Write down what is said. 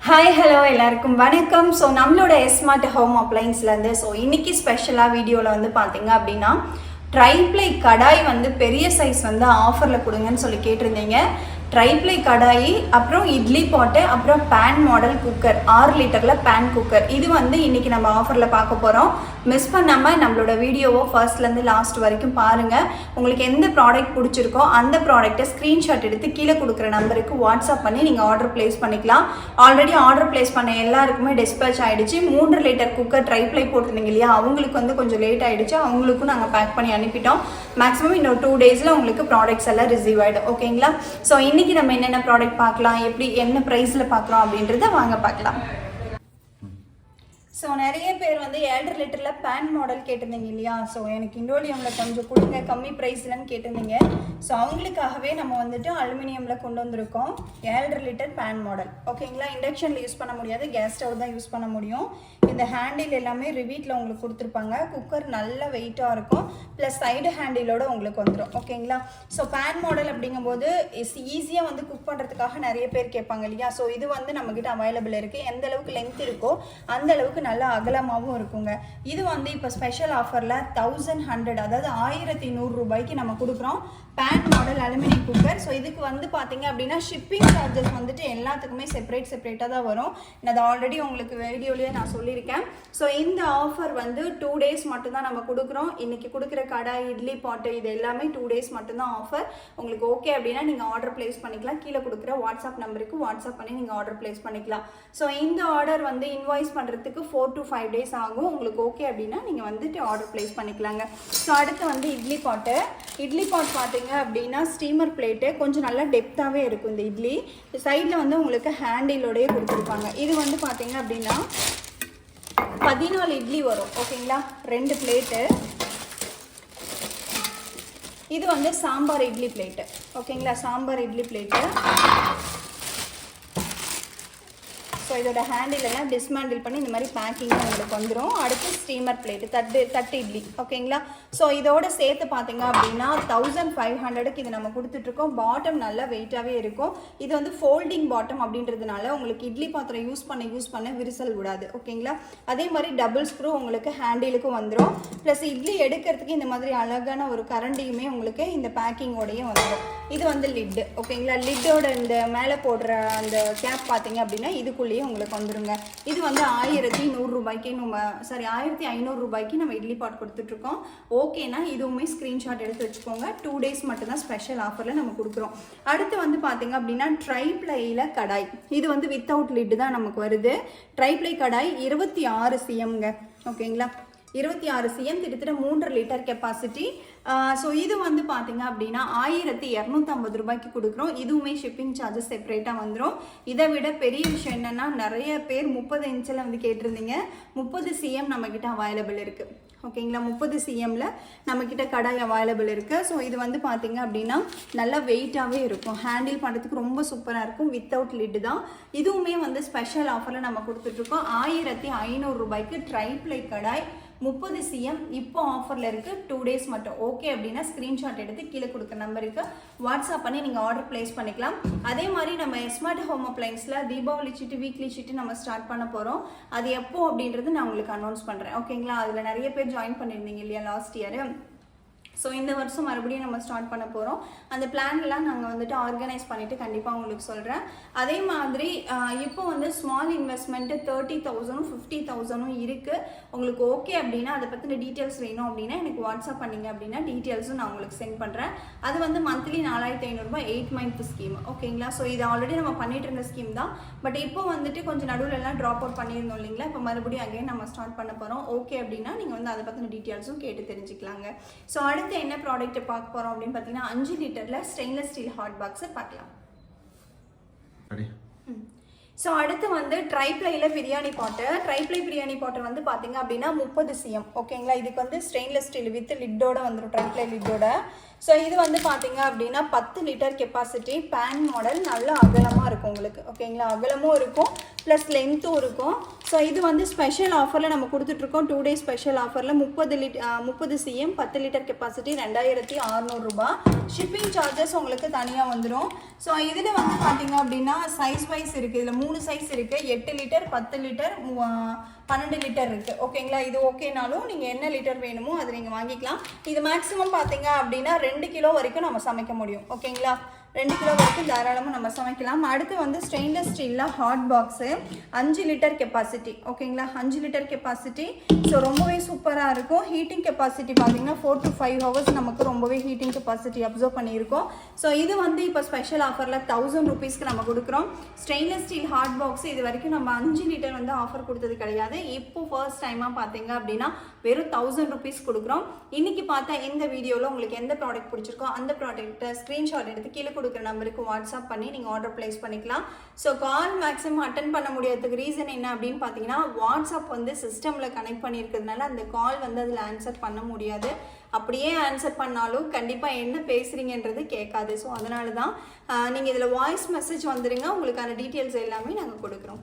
Hi hello எல்லாருக்கும் வணக்கம். So நம்மளோட ஸ்மார்ட் ஹோம் அப்ளைன்ஸ்லேருந்து இன்னைக்கு ஸ்பெஷலாக வீடியோவில் பார்த்தீங்க அப்படின்னா ட்ரைப்ளை கடாய் பெரிய சைஸ் ஆஃபரில் கொடுங்கன்னு சொல்லி கேட்டிருந்தீங்க. ட்ரைப்ளை கடாயி, அப்புறம் இட்லி பாட்டு, அப்புறம் பேன் மாடல் குக்கர், 6 லிட்டரில் பேன் குக்கர், இது இன்றைக்கி நம்ம ஆஃபரில் பார்க்க போகிறோம். மிஸ் பண்ணாமல் நம்மளோட வீடியோவை ஃபர்ஸ்ட்லேருந்து லாஸ்ட் வரைக்கும் பாருங்கள். உங்களுக்கு எந்த ப்ராடக்ட் பிடிச்சிருக்கோ அந்த ப்ராடக்ட்டை ஸ்க்ரீன்ஷாட் எடுத்து கீழே கொடுக்குற நம்பருக்கு வாட்ஸ்அப் பண்ணி நீங்கள் ஆர்டர் ப்ளேஸ் பண்ணிக்கலாம். ஆல்ரெடி ஆர்டர் ப்ளேஸ் பண்ண எல்லாருக்குமே டிஸ்பேச் ஆகிடுச்சு. 3 லிட்டர் குக்கர் ட்ரைப்ளை போட்டிருந்தீங்க இல்லையா, அவங்களுக்கு கொஞ்சம் லேட் ஆகிடுச்சு. அவங்களுக்கும் நாங்கள் பேக் பண்ணி அனுப்பிட்டோம். மேக்ஸிமம் இன்னொரு 2 டேஸில் உங்களுக்கு ப்ராடக்ட்ஸ் எல்லாம் ரிசீவ் ஆகிடும். ஓகேங்களா? ஸோ இன்னைக்கு நம்ம என்னென்ன ப்ராடக்ட் பார்க்கலாம், எப்படி என்ன ப்ரைஸில் பார்க்குறோம் அப்படின்றத வாங்க பார்க்கலாம். ஸோ நிறைய பேர் 7 லிட்டரில் பேன் மாடல் கேட்டிருந்தீங்க இல்லையா. ஸோ எனக்கு இண்டோலியமில் கொஞ்சம் கொடுங்க கம்மி ப்ரைஸ்லன்னு கேட்டிருந்தீங்க. ஸோ அவங்களுக்காகவே நம்ம அலுமினியமில் கொண்டு வந்திருக்கோம் 7 லிட்டர் பேன் மாடல். ஓகேங்களா? இண்டக்ஷனில் யூஸ் பண்ண முடியாது, கேஸ் ஸ்டவ் தான் யூஸ் பண்ண முடியும். இந்த ஹேண்டில் எல்லாமே ரிவீட்டில் உங்களுக்கு கொடுத்துருப்பாங்க. குக்கர் நல்ல வெயிட்டாக இருக்கும், ப்ளஸ் சைடு ஹேண்டிலோடு உங்களுக்கு வந்துடும். ஓகேங்களா? ஸோ பேன் மாடல் அப்படிங்கும்போது ஈஸியாக குக் பண்ணுறதுக்காக நிறைய பேர் கேட்பாங்க இல்லையா. ஸோ இது நம்மக்கிட்ட அவைலபிள் இருக்குது. எந்த அளவுக்கு லென்த் இருக்கோ அந்த அளவுக்கு நல்லா அகலமாகவும் இருக்குங்க. இது இப்போ ஸ்பெஷல் ஆஃபரில் 1100, அதாவது 1100 ரூபாய்க்கு நம்ம கொடுக்குறோம் pan model aluminium cooker. So இதுக்கு பார்த்தீங்க அப்படின்னா ஷிப்பிங் சார்ஜஸ் எல்லாத்துக்குமே செப்பரேட்டாக தான் வரும். அது ஆல்ரெடி உங்களுக்கு வீடியோலேயே நான் சொல்லியிருக்கேன். ஸோ இந்த ஆஃபர் 2 டேஸ் மட்டும்தான் நம்ம கொடுக்குறோம். இன்றைக்கி கொடுக்குற கடாய், இட்லி பாட்டு, இது எல்லாமே 2 டேஸ் மட்டும்தான் ஆஃபர். உங்களுக்கு ஓகே அப்படின்னா நீங்கள் ஆர்டர் ப்ளேஸ் பண்ணிக்கலாம். கீழே கொடுக்குற வாட்ஸ்அப் நம்பருக்கு வாட்ஸ்அப் பண்ணி நீங்கள் ஆர்டர் ப்ளேஸ் பண்ணிக்கலாம். ஸோ இந்த ஆர்டர் இன்வாய்ஸ் பண்ணுறதுக்கு 4 to 5 டேஸ் ஆகும். உங்களுக்கு ஓகே அப்படின்னா நீங்கள் ஆர்டர் ப்ளேஸ் பண்ணிக்கலாங்க. ஸோ அடுத்து இட்லி பாட்டு பார்த்தீங்க அப்படின்னா ஸ்டீமர் பிளேட்டு கொஞ்சம் நல்லா டெப்த்தாகவே இருக்கும். இந்த இட்லி சைடில் உங்களுக்கு ஹேண்டிலோடையே கொடுத்துருப்பாங்க. இது பார்த்தீங்க அப்படின்னா 14 இட்லி வரும். ஓகேங்களா? 2 பிளேட்டு. இது சாம்பார் இட்லி பிளேட்டு. ஓகேங்களா? சாம்பார் இட்லி பிளேட்டு. ஸோ இதோட ஹேண்டில் எல்லாம் டிஸ்மேண்டில் பண்ணி இந்த மாதிரி பேக்கிங்காக உங்களுக்கு வந்துடும். அடுத்து ஸ்டீமர் பிளேட்டு, தட்டு இட்லி. ஓகேங்களா? ஸோ இதோட சேர்த்து பார்த்தீங்க அப்படின்னா 1500க்கு இது நம்ம கொடுத்துட்ருக்கோம். பாட்டம் நல்லா வெயிட்டாகவே இருக்கும். இது ஃபோல்டிங் பாட்டம் அப்படின்றதுனால உங்களுக்கு இட்லி பாத்திரம் யூஸ் பண்ண விரிசல் விடாது. ஓகேங்களா? அதே மாதிரி டபுள் ஸ்க்ரூ உங்களுக்கு ஹேண்டிலுக்கும் வந்துடும். ப்ளஸ் இட்லி எடுக்கிறதுக்கு இந்த மாதிரி அழகான ஒரு கரண்டியுமே உங்களுக்கு இந்த பேக்கிங்கோடையே வந்துடும். இது லிட்டு. ஓகேங்களா? லிட்டோட இந்த மேலே போடுற அந்த கேப் பார்த்தீங்க அப்படின்னா இதுக்குள்ளேயே உங்களுக்கு வந்துருங்க. இது 1100 ரூபாய்க்கு 1500 ரூபாய்க்கு நம்ம இட்லி பாட் கொடுத்துட்ருக்கோம். ஓகேனா இதுவுமே ஸ்க்ரீன்ஷாட் எடுத்து வச்சுக்கோங்க. 2 டேஸ் மட்டும்தான் ஸ்பெஷல் ஆஃபரில் நம்ம கொடுக்குறோம். அடுத்து பார்த்தீங்க அப்படின்னா ட்ரைப்ளையில் கடாய். இது வித்தவுட் லிட்டு தான் நமக்கு வருது. ட்ரைப்ளை கடாய் 26 cmங்க. ஓகேங்களா? 26 cm, கிட்டத்தட்ட 3 லிட்டர் கெப்பாசிட்டி. ஸோ இது பார்த்தீங்க அப்படின்னா 1250 ரூபாய்க்கு கொடுக்குறோம். இதுவுமே ஷிப்பிங் சார்ஜஸ் செப்பரேட்டாக வந்துடும். இதை விட பெரிய விஷயம் என்னென்னா, நிறைய பேர் 30 இன்ச்சில் கேட்டிருந்தீங்க. 30 cm நம்மக்கிட்ட அவைலபிள் இருக்குது. ஓகேங்களா? 30 cmல நம்மக்கிட்ட கடாய் அவைலபிள் இருக்குது. ஸோ இது பார்த்தீங்க அப்படின்னா நல்லா வெயிட்டாகவே இருக்கும். ஹேண்டில் பண்ணுறதுக்கு ரொம்ப சூப்பராக இருக்கும். வித்தவுட் லிட்டு தான். இதுவுமே ஸ்பெஷல் ஆஃபரில் நம்ம கொடுத்துட்ருக்கோம். 1500 ரூபாய்க்கு ட்ரைப்ளை கடாய் 30 cm இப்போ ஆஃபரில் இருக்குது. 2 டேஸ் மட்டும். ஓகே அப்படின்னா ஸ்க்ரீன்ஷாட் எடுத்து கீழே கொடுக்குற நம்பருக்கு வாட்ஸ்அப் பண்ணி நீங்கள் ஆர்டர் ப்ளேஸ் பண்ணிக்கலாம். அதே மாதிரி நம்ம ஸ்மார்ட் ஹோம் அப்ளைன்ஸில் தீபாவளி சீட்டு, வீக்லி சீட்டு நம்ம ஸ்டார்ட் பண்ண போகிறோம். அது எப்போ அப்படின்றது நான் உங்களுக்கு அனௌன்ஸ் பண்ணுறேன். ஓகேங்களா? அதில் நிறைய பேர் ஜாயின் பண்ணியிருந்தீங்க இல்லையா லாஸ்ட் இயர். ஸோ இந்த வருஷம் மறுபடியும் நம்ம ஸ்டார்ட் பண்ண போகிறோம். அந்த பிளான்லாம் நாங்கள் ஆர்கனைஸ் பண்ணிவிட்டு கண்டிப்பாக உங்களுக்கு சொல்கிறேன். அதே மாதிரி இப்போ ஸ்மால் இன்வெஸ்ட்மெண்ட்டு 30,000 50,000 இருக்குது. உங்களுக்கு ஓகே அப்படின்னா அதை பற்றின டீட்டெயில்ஸ் வேணும் அப்படின்னா எனக்கு வாட்ஸ்அப் பண்ணிங்க அப்படின்னா டீட்டெயில்ஸும் நான் உங்களுக்கு சென்ட் பண்ணுறேன். அது மந்த்லி 4500 ரூபாய் 8 மந்த் ஸ்கீம். ஓகேங்களா? ஸோ இது ஆல்ரெடி நம்ம பண்ணிட்டு இருந்த ஸ்கீம் தான். பட் இப்போ கொஞ்சம் நடுவில்லாம் ட்ராப் அவுட் பண்ணியிருந்தோம் இல்லைங்களா. இப்போ மறுபடியும் அகைன் நம்ம ஸ்டார்ட் பண்ண போகிறோம். ஓகே அப்படின்னா நீங்கள் அதை பற்றின டீட்டெயில்ஸும் கேட்டு தெரிஞ்சுக்கலாங்க. ஸோ அடுத்து என்ன ப்ராடக்ட் பார்க்க போறோம் அப்படின்னு பார்த்தீங்கன்னா 5 லிட்டர்ல ஸ்டெயின்லெஸ் ஸ்டீல் ஹாட் பாக்ஸை பார்க்கலாம். ஸோ அடுத்து ட்ரைப்ளையில் பிரியாணி பாட்டு. ட்ரைப்ளை பிரியாணி பாட்டு பார்த்தீங்க அப்படின்னா 30 cm. ஓகேங்களா? இதுக்கு ஸ்டெயின்லெஸ் ஸ்டீல் வித் லிட்டோட வந்துடும். ட்ரைப்ளை லிட்டோட. ஸோ இது பார்த்தீங்க அப்படின்னா 10 லிட்டர் கெப்பாசிட்டி பேன் மாடல். நல்லா அகலமாக இருக்கும் உங்களுக்கு. ஓகேங்களா? அகலமும் இருக்கும் ப்ளஸ் லென்த்தும் இருக்கும். ஸோ இது வந்து ஸ்பெஷல் ஆஃபரில் நம்ம கொடுத்துட்ருக்கோம். 2 டே ஸ்பெஷல் ஆஃபரில் 30 CM 10 லிட்டர் கெப்பாசிட்டி 2600 ரூபாய். ஷிப்பிங் சார்ஜஸ் உங்களுக்கு தனியாக வந்துடும். ஸோ இதில் வந்து பார்த்தீங்க அப்படின்னா சைஸ் வைஸ் இருக்குது. இதில் 3 சைஸ் இருக்குது. 8 லிட்டர் 10 லிட்டர் 12 லிட்டர் இருக்குது. ஓகேங்களா? இது ஓகேனாலும் நீங்கள் என்ன லிட்டர் வேணுமோ அதை நீங்கள் வாங்கிக்கலாம். இது மேக்ஸிமம் பார்த்தீங்க அப்படின்னா 2 கிலோ வரைக்கும் நம்ம சமைக்க முடியும். ஓகேங்களா? 2 கிலோ வரைக்கும் தாராளமாக நம்ம சமைக்கலாம். அடுத்து வந்து ஸ்டெயின்லெஸ் ஸ்டீலில் ஹாட் பாக்ஸு 5 லிட்டர் கெப்பாசிட்டி. ஓகேங்களா? 5 லிட்டர் கெப்பாசிட்டி. ஸோ ரொம்பவே சூப்பராக இருக்கும். ஹீட்டிங் கெப்பாசிட்டி பார்த்தீங்கன்னா 4 to 5 ஹவர்ஸ் நமக்கு ரொம்பவே ஹீட்டிங் கெப்பாசிட்டி அப்சர்வ் பண்ணியிருக்கோம். ஸோ இது வந்து இப்போ ஸ்பெஷல் ஆஃபரில் 1000 ருபீஸ்க்கு நம்ம கொடுக்குறோம். ஸ்டெயின்லெஸ் ஸ்டீல் ஹாட் பாக்ஸ் இது வரைக்கும் நம்ம 5 லிட்டர் வந்து ஆஃபர் கொடுத்தது கிடையாது. இப்போ ஃபர்ஸ்ட் டைமாக பார்த்தீங்க அப்படின்னா வெறும் 1000 ருபீஸ் கொடுக்குறோம். இன்றைக்கி பார்த்தா இந்த வீடியோவில் உங்களுக்கு எந்த ப்ராடக்ட் பிடிச்சிருக்கோ அந்த ப்ராடக்ட்டை ஸ்க்ரீன்ஷாட் எடுத்து கீழே கொடுக்குற நம்பருக்கு வாட்ஸ்அப் பண்ணி நீங்கள் ஆர்டர் பிளேஸ் பண்ணிக்கலாம். ஸோ கால் மேக்ஸிமம் அட்டன் பண்ண முடியாததுக்கு ரீசன் என்ன அப்படின்னு பார்த்தீங்கன்னா வாட்ஸ்அப் வந்து சிஸ்டமில் கனெக்ட் பண்ணியிருக்கிறதுனால அந்த கால் வந்து அதில் ஆன்சர் பண்ண முடியாது. அப்படியே ஆன்சர் பண்ணாலும் கண்டிப்பாக என்ன பேசுகிறீங்கன்றது கேட்காது. ஸோ அதனால தான் நீங்கள் இதில் வாய்ஸ் மெசேஜ் வந்துடுங்க. உங்களுக்கான டீட்டெயில்ஸ் எல்லாமே நாங்கள் கொடுக்குறோம்.